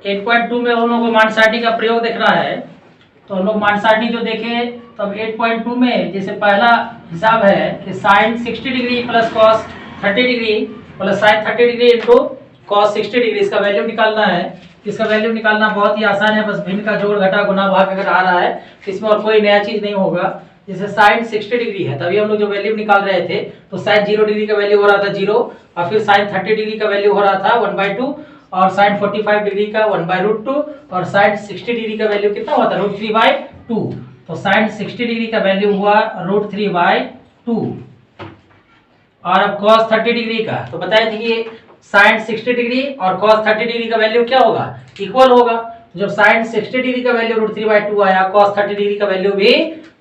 8.2 में हम लोग को मानसाटी का प्रयोग देख रहा है। तो हम लोग मानसाटी जो देखे तब 8.2 में जैसे पहला हिसाब है कि sine 60 degree plus cos 30 degree plus sine 30 degree into cos 60 degree, इसका वैल्यू निकालना है। इसका वैल्यू निकालना बहुत ही आसान है, बस भिन्न का जोड़ घटा गुना भाग अगर आ रहा है तो इसमें और कोई नया चीज नहीं होगा। जैसे साइन 60 डिग्री है, तभी हम लोग जो वैल्यू निकाल रहे थे तो साइन 0 डिग्री का वैल्यू हो रहा था 0, और फिर साइन 30 डिग्री का वैल्यू हो रहा था 1/2, और साइन 45 डिग्री का 1/√2, और साइन 60 डिग्री का वैल्यू कितना हुआ था √3/2। तो साइन 60 डिग्री का वैल्यू हुआ √3/2। और अब cos 30 डिग्री का तो बताए थे कि साइन 60 डिग्री और cos 30 डिग्री का वैल्यू क्या होगा, इक्वल होगा। जब साइन 60 डिग्री का वैल्यू √3/2 आया, cos 30 डिग्री का वैल्यू भी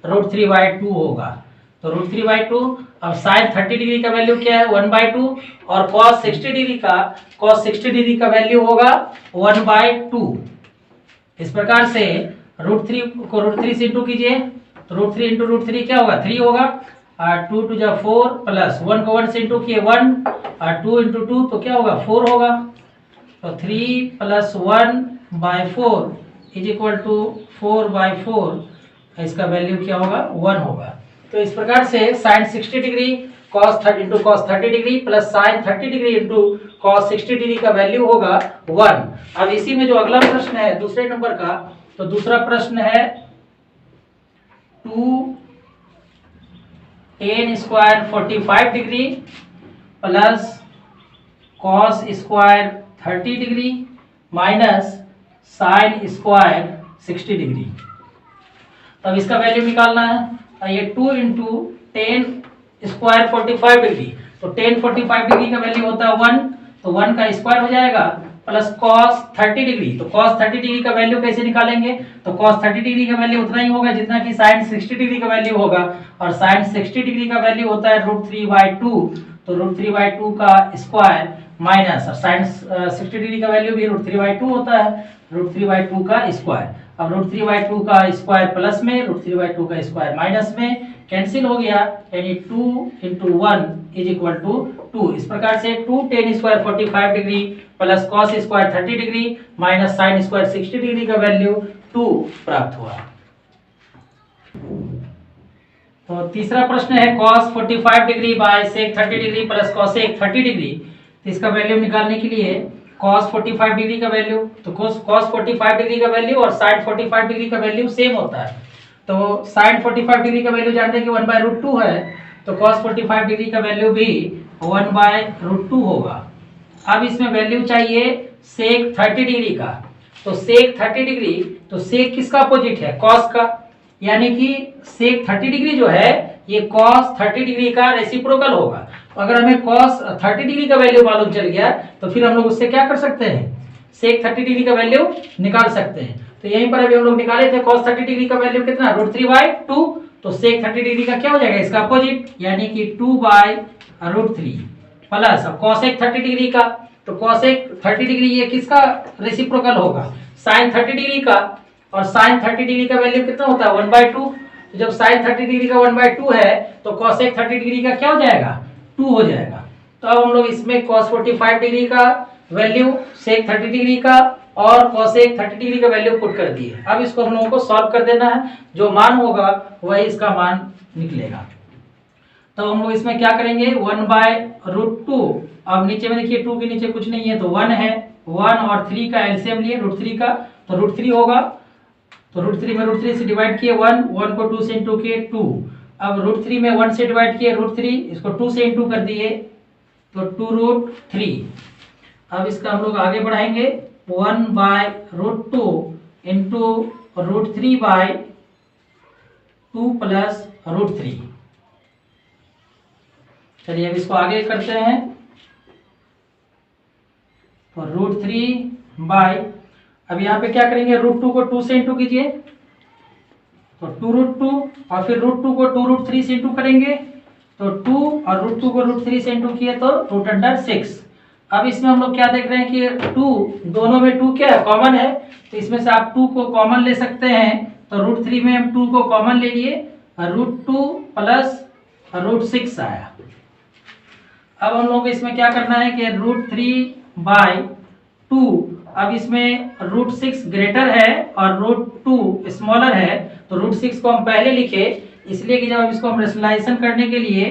√3/2 होगा। तो √3/2। अब साइन 30 डिग्री का वैल्यू क्या है 1/2, और cos 60 डिग्री का वैल्यू होगा 1/2। इस प्रकार से √3 को √3 से इंटू कीजिए तो √3 इंटू √3 क्या होगा 3 होगा, 2 टू जा 4 प्लस 1 को 1 से इंटू किए 1, 2 इंटू 2 तो क्या होगा 4 होगा। तो 3 प्लस 1/4 इज इक्वल टू 4/4, इसका वैल्यू क्या होगा 1 होगा। तो इस प्रकार से sine 60 degree cos 30 degree plus sine 30 degree into cos 60 degree का वैल्यू होगा 1। अब इसी में जो अगला प्रश्न है दूसरे नंबर का, तो दूसरा प्रश्न है 2 tan square 45 degree plus cos square 30 degree minus sine square 60 degree. तब इसका वैल्यू निकालना है। ये 2 इंटू टेन स्क्वायर 45 डिग्री, तो टेन 45 डिग्री का वैल्यू होता है 1, तो 1 का स्क्वायर हो जाएगा, प्लस cos 30 डिग्री। तो cos 30 डिग्री का वैल्यू कैसे निकालेंगे, तो cos 30 डिग्री का वैल्यू उतना ही होगा जितना कि sin 60 डिग्री का वैल्यू होगा, और sin 60 डिग्री का वैल्यू होता है √3/2। तो √3/2 का स्क्वायर माइनस sin 60 डिग्री का वैल्यू भी √3/2 होता है, √3/2 का स्क्वायर। अब √3/2 का स्क्वायर प्लस में, √3/2 का स्क्वायर माइनस में, कैंसिल हो गया, यानी 2 इंटू 1 इज इक्वल टू 2। इस प्रकार से 2 tan square 45 degree plus cos square 30 degree minus sin square 60 degree का वैल्यू 2 प्राप्त हुआ। तो तीसरा प्रश्न है cos 45 degree bye sec 30 degree plus cosec 30 degree. तो इसका वैल्यू निकालने के लिए cos 45 डिग्री का वैल्यू, तो cos 45 डिग्री का वैल्यू और sin 45 डिग्री का वैल्यू सेम होता है। तो sin 45 डिग्री का वैल्यू जानते हैं कि 1/√2 है, तो cos 45 डिग्री का वैल्यू भी 1/√2 होगा। अब इसमें वैल्यू चाहिए sec 30 डिग्री का। तो sec 30 डिग्री, तो sec किसका अपोजिट है cos का, यानी कि sec 30 डिग्री जो है ये cos 30 डिग्री का रेसिप्रोकल होगा। अगर हमें cos 30 डिग्री का वैल्यू मालूम चल गया तो फिर हम लोग उससे क्या कर सकते हैं, sec 30 डिग्री का वैल्यू निकाल सकते हैं। तो यहीं पर अभी हम लोग निकाले थे cos 30 डिग्री का वैल्यू कितना √3/2, तो sec 30 डिग्री का क्या हो जाएगा इसका अपोजिट, यानी कि 2/√3 प्लस अब cosec 30 डिग्री का, तो cosec 30 डिग्री ये किसका रेसिप्रोकल होगा sin 30 डिग्री का, और sin 30 डिग्री का वैल्यू कितना होता है 1/2। तो जब sin 30 डिग्री का 1/2 है तो cosec 30 डिग्री का क्या हो जाएगा 2 हो जाएगा। तो अब हम लोग इसमें cos 45 डिग्री का वैल्यू, sec 30 डिग्री का और cosec 30 डिग्री का वैल्यू पुट कर दिए। अब इसको हम लोगों को सॉल्व कर देना है, जो मान होगा वही इसका मान निकलेगा। तो हम लोग इसमें क्या करेंगे 1/√2। अब नीचे में देखिए 2 के नीचे कुछ नहीं है तो 1 है, 1 और 3 का एलसीएम लिए √3 का, तो √3 होगा। तो √3 में √3 से डिवाइड किए 1, 1 को 2 से इंटू किए 2। अब √3 में 1 से डिवाइड किए √3, इसको 2 से इंटू कर दिए तो 2√3। अब इसका हम लोग आगे बढ़ाएंगे 1/√2 इंटू √3/2 प्लस √3। चलिए अब इसको आगे करते हैं, तो √3 अब यहाँ पे क्या करेंगे √2 को 2 से इंटू कीजिए, तो 2√2 और फिर √2 को 2√3 से इंटू करेंगे तो 2 और √2 को √3 से इंटू किए तो √6। अब इसमें हम लोग क्या देख रहे हैं कि 2 दोनों में 2 क्या है कॉमन है, तो इसमें से आप 2 को कॉमन ले सकते हैं। तो √3 में हम 2 को कॉमन ले लिए, √2 प्लस √6 आया। अब हम लोग इसमें क्या करना है कि √3/2 अब इसमें √6 ग्रेटर है और √2 स्मॉलर है, तो √6 को हम पहले लिखे, इसलिए कि जब हम इसको हम रेशनलाइजेशन करने के लिए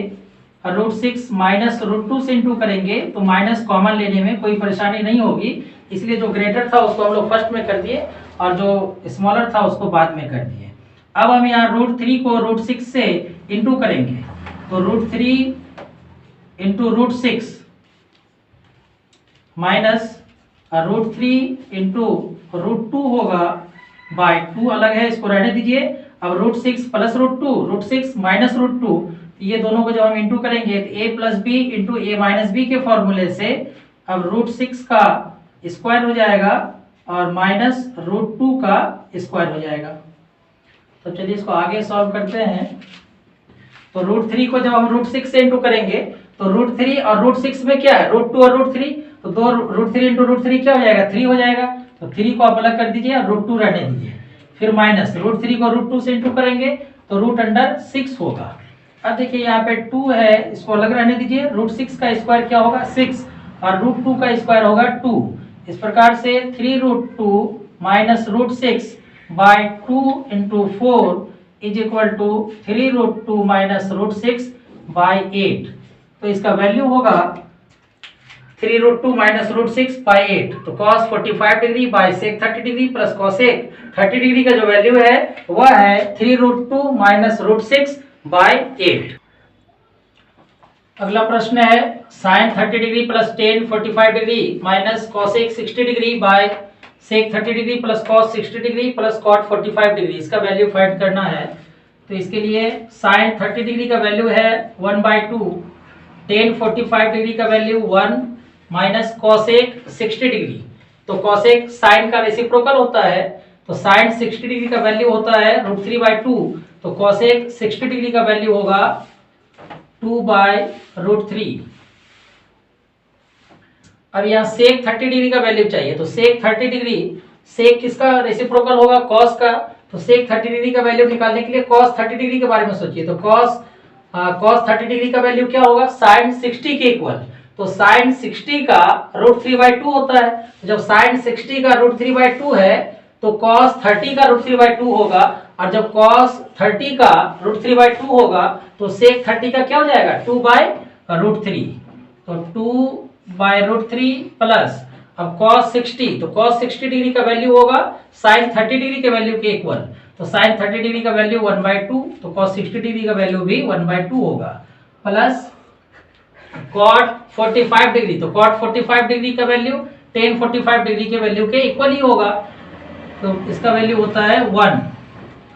√6 माइनस √2 से इंटू करेंगे तो माइनस कॉमन लेने में कोई परेशानी नहीं होगी, इसलिए जो ग्रेटर था उसको हम लोग फर्स्ट में कर दिए और जो स्मॉलर था उसको बाद में कर दिए। अब हम यहाँ √3 को √6 से इंटू करेंगे, तो √3 इंटू √6 माइनस √3 इंटू √2 होगा बाय 2 अलग है, इसको रहने दीजिए। अब √6 प्लस √2, √6 माइनस √2, ये दोनों को जब हम इंटू करेंगे तो a plus B into A minus B के फॉर्मूले से अब √6 का स्क्वायर हो जाएगा और माइनस √2 का स्क्वायर हो जाएगा। तो चलिए इसको आगे सॉल्व करते हैं। तो √3 को जब हम √6 से इंटू करेंगे तो √3 और √6 में क्या है, √2 और √3, तो दो √3 इंटू √3 क्या हो जाएगा, 3 हो जाएगा। तो 3 को आप अलग कर दीजिए और √2 रहने दीजिए। फिर माइनस √3 को √2 से इंटू करेंगे तो √6 होगा। अब देखिए यहाँ पे 2 है, इसको अलग रहने दीजिए। √6 का स्क्वायर क्या होगा, 6, और √2 का स्क्वायर होगा 2। इस प्रकार से 3√2 minus √6 by 2 into 4 is equal to 3√2 minus √6 by 8। तो इसका वैल्यू होगा 3√2 माइनस √6 बाय 8। तो cos 45 degree bye sec 30 degree plus cosec 30 degree का जो वैल्यू है वह है 3√2 माइनस √6 बाय 8। अगला प्रश्न है sin 30 degree plus tan 45 degree minus cosec 60 degree bye sec 30 degree plus cos 60 degree plus cot 45 degree, इसका वैल्यू फाइंड करना है। तो इसके लिए sin 30 डिग्री का वैल्यू है 1/2, tan 45 डिग्री का वैल्यू 1 माइनस cosec 60 डिग्री। तो cosec sin का रेसिप्रोकल होता है, तो sin 60 डिग्री का वैल्यू होता है √3/2, तो cosec 60 डिग्री का वैल्यू होगा 2/√3। अब यहाँ sec 30 डिग्री का वैल्यू चाहिए, तो sec 30 डिग्री, sec किसका रेसिप्रोकल होगा, cos का, तो sec 30 डिग्री का वैल्यू निकालने के लिए cos 30 डिग्री के बारे में सोचिए। तो cos 30 डिग्री का वैल्यू क्या होगा, sin 60 के इक्वल। तो sin 60 का √3/2 होता है, तो जब sin 60 का √3/2 है तो cos 30 का √3/2 होगा, और जब cos 30 का √3/2 होगा तो sec 30 का क्या हो जाएगा, 2/√3। तो 2/√3 प्लस अब cos 60, तो cos 60 डिग्री का वैल्यू होगा sin 30 डिग्री के वैल्यू के इक्वल। तो sin 30 डिग्री का वैल्यू 1/2, तो cos 60 डिग्री का वैल्यू भी 1/2 होगा, प्लस cot 45 डिग्री, तो cot 45 डिग्री का वैल्यू tan 45 डिग्री के वैल्यू के इक्वल ही होगा, तो इसका वैल्यू होता है 1।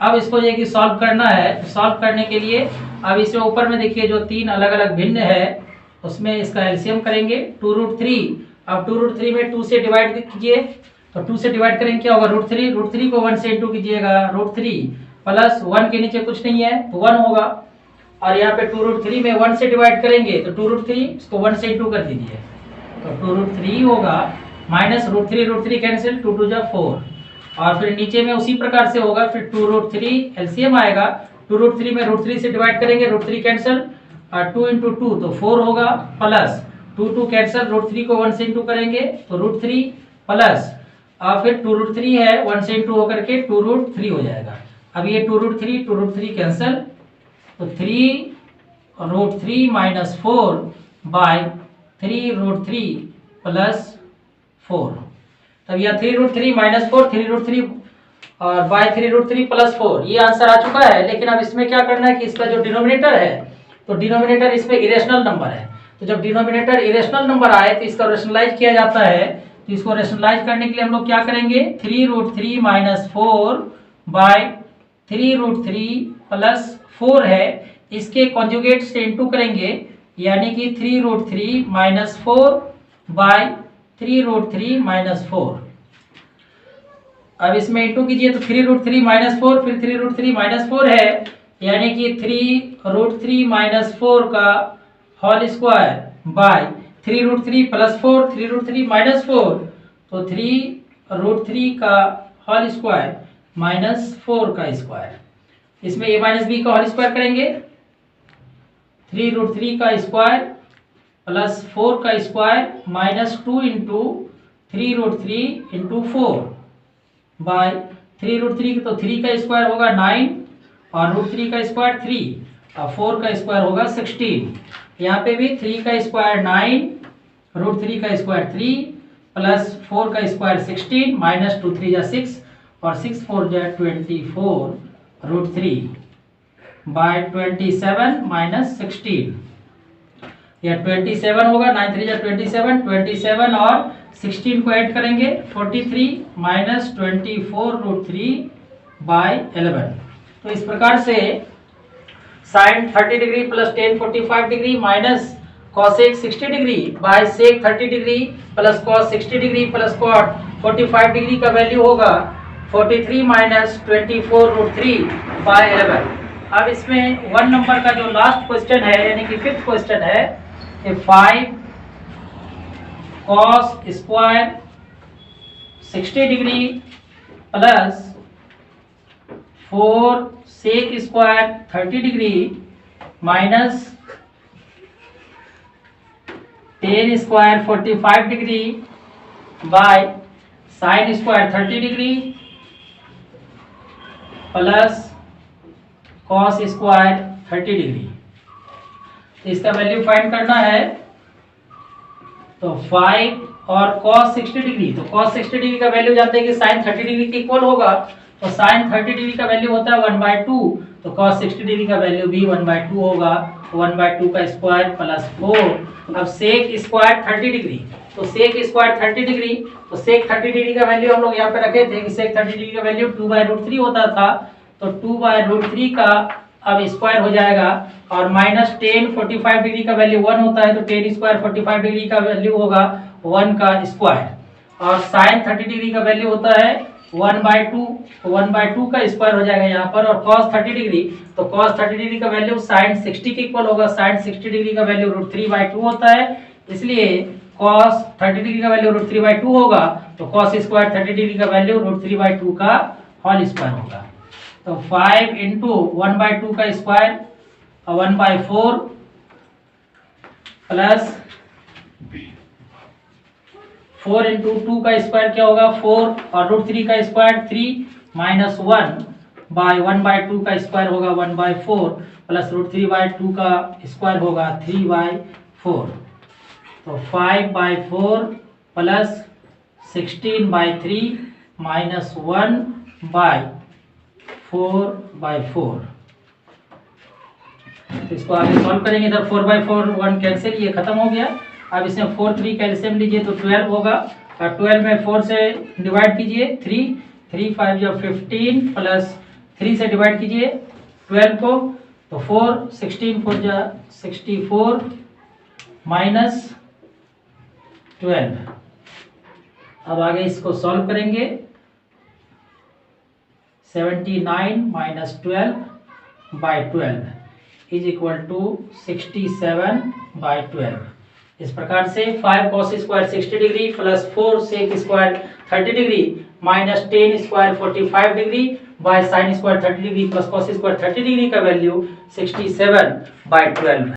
अब इसको ये कि सॉल्व करना है, तो सॉल्व करने के लिए अब इसमें ऊपर में देखिए जो 3 अलग अलग भिन्न है उसमें इसका एलसीएम करेंगे 2√3। अब 2√3 में 2 से डिवाइड कीजिए, तो 2 से डिवाइड करेंगे क्या होगा, √3 को 1 से इंटू कीजिएगा, √3 प्लस 1 के नीचे कुछ नहीं है तो 1 होगा, और यहाँ पे 2√3 में 1 से डिवाइड करेंगे तो 2√3 इसको 1 से इंटू कर दीजिए, तो 2√3 होगा, माइनस √3 कैंसिल, 2 2 जा 4, और फिर नीचे में उसी प्रकार से होगा, फिर 2√3 एलसीएम आएगा, 2√3 में √3 से डिवाइड करेंगे, √3 कैंसिल, और 2 इंटू 2 तो 4 होगा, प्लस 2 कैंसिल, √3 को 1 से इंटू करेंगे तो √3 प्लस, और फिर 2√3 है 1 से इंटू होकर के 2√3 हो जाएगा। अब ये 2√3 कैंसिल, तो 3√3 माइनस 4 बाय 3√3 प्लस 4। तब यह 3√3 माइनस 4, 3√3 और बाय 3√3 प्लस 4, ये आंसर आ चुका है। लेकिन अब इसमें क्या करना है कि इसका जो डिनोमिनेटर है, तो डिनोमिनेटर इसमें इरेशनल नंबर है, तो जब डिनोमिनेटर इरेशनल नंबर आए तो इसका रेशनलाइज किया जाता है। तो इसको रेशनलाइज करने के लिए हम लोग क्या करेंगे, 3√3 माइनस 4 बाय 3√3 प्लस 4 है, इसके कॉन्जुगेट से इंटू करेंगे, यानी कि 3√3 माइनस 4 बाय 3√3 माइनस 4। अब इसमें इंटू कीजिए तो 3√3 माइनस 4, फिर 3√3 माइनस 4 है, यानी कि 3√3 माइनस 4 का whole square by 3√3 plus 4, 3√3 minus 4, तो 3√3 का होल स्क्वायर माइनस 4 का स्क्वायर, इसमें a माइनस बी का होल स्क्वायर करेंगे, 3√3 का स्क्वायर प्लस 4 का square minus 2 into 3√3 into 4 by 3√3, तो 3 का स्क्वायर होगा 9 और √3 का स्क्वायर 3 और 4 का स्क्वायर होगा 16। यहाँ पे भी 3 का स्क्वायर 9, √3 का स्क्वायर 3 प्लस 4 का स्क्वायर 16 माइनस 2 3 जा 6 और 6 4 जा 24 √3 बाय 27 माइनस 16। या 27 होगा, 9 3 जा 27, 27 और 16 को ऐड करेंगे 43 माइनस 24√3 बाय 11। तो इस प्रकार से sine 30 degree plus tan 45 degree minus cosec 60 degree by sec 30 degree plus cos 60 degree plus cot 45 degree का वैल्यू होगा 43 माइनस 24√3 बाय 11। अब इसमें 1 नंबर का जो लास्ट क्वेश्चन है यानी कि 5th क्वेश्चन है, 5 cos square 60 degree plus 4 sec square 30 degree minus tan square 45 degree by sine square 30 degree plus cos square 30 degree. तो इसका वैल्यू फाइंड करना है। तो 5 और कॉस 60 डिग्री, तो कॉस 60 डिग्री का वैल्यू जानते हैं कि साइन 30 डिग्री के इक्वल होगा। तो साइन 30 डिग्री का वैल्यू होता है 1/2, तो कॉस 60 डिग्री का वैल्यू भी 1/2 होगा। 1/2 का स्क्वायर प्लस 4। अब सेक स्क्वायर 30 डिग्री, तो सेक स्क्वायर 30 डिग्री, तो सेक 30 डिग्री का वैल्यू हम लोग यहाँ पे रखे थे कि सेक 30 डिग्री का वैल्यू 2/√3 होता था। तो 2/√3 का अब स्क्वायर हो जाएगा और माइनस टेन 45 डिग्री का वैल्यू 1 होता है, तो टेन स्क्वायर 45 डिग्री का वैल्यू होगा 1 का स्क्वायर। और साइन 30 डिग्री का वैल्यू होता है 1/2, 1/2 का स्क्वायर हो जाएगा यहाँ पर। और cos 30 डिग्री, तो cos 30 डिग्री का वैल्यू साइन 60 के इक्वल होगा। साइन 60 डिग्री का वैल्यू √3/2 होता है, इसलिए cos 30 डिग्री का वैल्यू √3/2 होगा। तो cos स्क्वायर 30 डिग्री का वैल्यू √3/2 का होल स्क्वायर होगा। तो 5 इंटू 1/2 का स्क्वायर 1/4 प्लस 4 इंटू 2 का स्क्वायर क्या होगा 4 और √3 का स्क्वायर 3 माइनस 1 बाय 1/2 का स्क्वायर होगा 1/4 प्लस √3/2 का स्क्वायर होगा 3/4। तो 5/4 प्लस 16/3 माइनस 1/4/4। तो इसको आगे सॉल्व करेंगे। इधर 4/4 1 कैंसिल, ये खत्म हो गया। अब इसमें 4 3 कैल्सियम लीजिए तो 12 होगा और 12 में 4 से डिवाइड कीजिए 3 3 5 या 15 प्लस 3 से डिवाइड कीजिए 12 को, तो 4 16 4 जा 64 माइनस 12। अब आगे इसको सॉल्व करेंगे। 79 माइनस 12/12 इज इक्वल टू 67/12। इस प्रकार से 5 cos square 60 degree plus 4 sec square 30 degree minus tan square 45 degree by sine square 30 degree plus cos square 30 degree का वैल्यू 67/12 है।